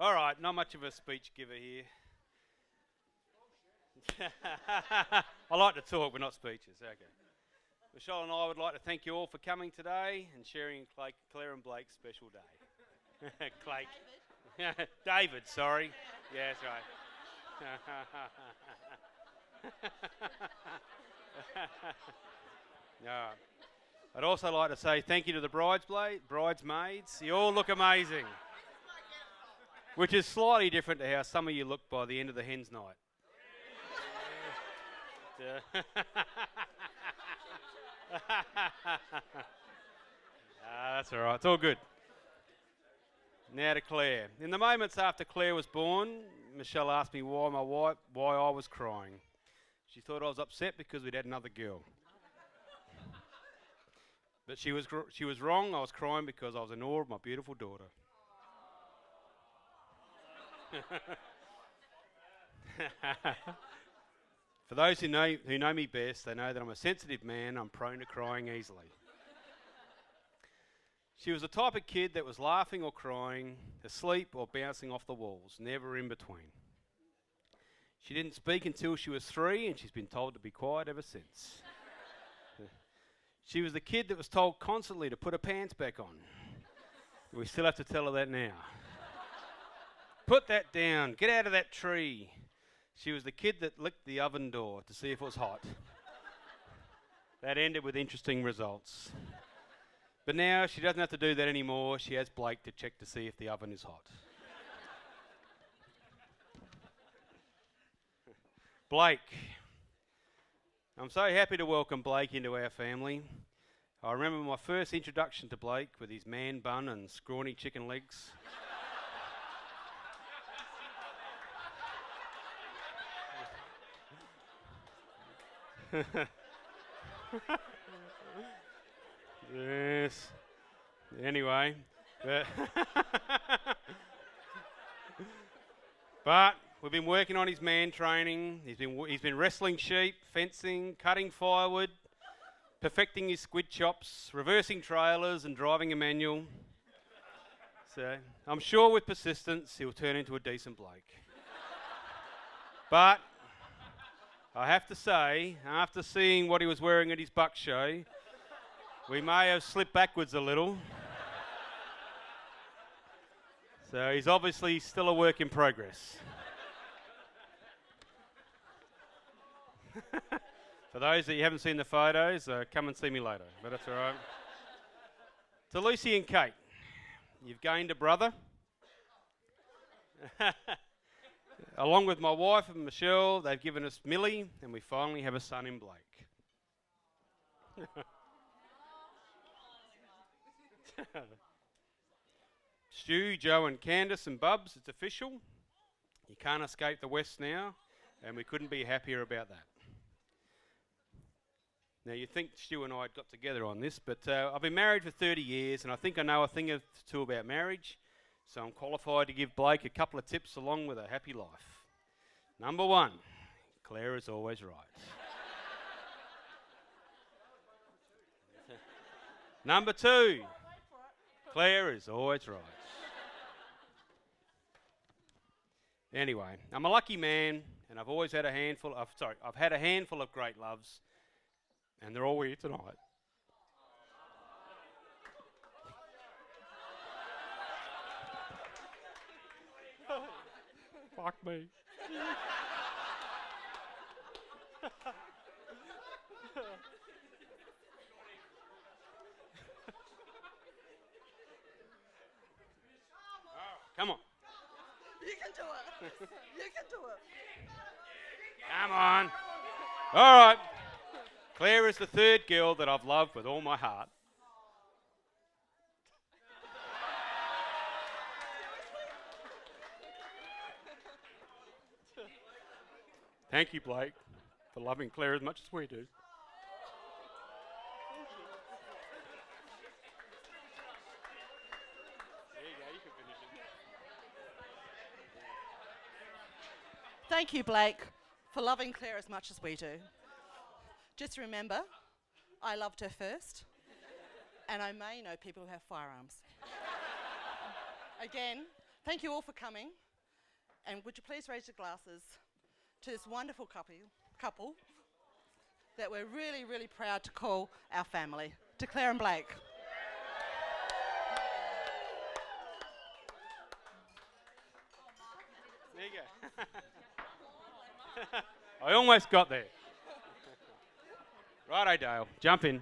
All right, not much of a speech giver here. I like to talk, but not speeches. Okay. Michelle and I would like to thank you all for coming today and sharing Claire and Blake's special day. Clay. David, sorry. Yeah, that's right. No. I'd also like to say thank you to the bridesmaids. You all look amazing. Which is slightly different to how some of you look by the end of the hen's night. That's all right. It's all good. Now to Claire. In the moments after Claire was born, Michelle asked me why I was crying. She thought I was upset because we'd had another girl. But she was wrong. I was crying because I was in awe of my beautiful daughter. For those who know me best, they know that I'm a sensitive man. I'm prone to crying easily. She was the type of kid that was laughing or crying, asleep or bouncing off the walls, never in between. She didn't speak until she was 3, and she's been told to be quiet ever since. She was the kid that was told constantly to put her pants back on. We still have to tell her that now. Put that down. Get out of that tree. She was the kid that licked the oven door to see if it was hot. That ended with interesting results. But now she doesn't have to do that anymore. She has Blake to check to see if the oven is hot. Blake. I'm so happy to welcome Blake into our family. I remember my first introduction to Blake with his man bun and scrawny chicken legs. Yes. Anyway. But we've been working on his man training. He's been wrestling sheep, fencing, cutting firewood, perfecting his squid chops, reversing trailers and driving a manual. So I'm sure with persistence he'll turn into a decent Blake. But I have to say, after seeing what he was wearing at his buck show, we may have slipped backwards a little. So he's obviously still a work in progress. For those that you haven't seen the photos, come and see me later, but that's all right. To Lucy and Kate, you've gained a brother. Along with my wife and Michelle, they've given us Millie, and we finally have a son in Blake. Stu, Joe and Candace and Bubs, it's official. You can't escape the West now, and we couldn't be happier about that. Now, you think Stu and I had got together on this, but I've been married for 30 years, and I think I know a thing or two about marriage, so I'm qualified to give Blake a couple of tips along with a happy life. Number 1, Claire is always right. Number 2, Claire is always right. Anyway, I'm a lucky man, and I've had a handful of great loves, and they're all here tonight. Fuck me. Come on. You can do it. You can do it. Come on. All right. Claire is the third girl that I've loved with all my heart. Thank you, Blake, for loving Claire as much as we do. Thank you, Blake, for loving Claire as much as we do. Just remember, I loved her first, and I may know people who have firearms. Again, Thank you all for coming. And would you please raise your glasses to this wonderful couple that we're really, really proud to call our family, to Claire and Blake. There you go. I almost got there. Righto, Dale. Jump in.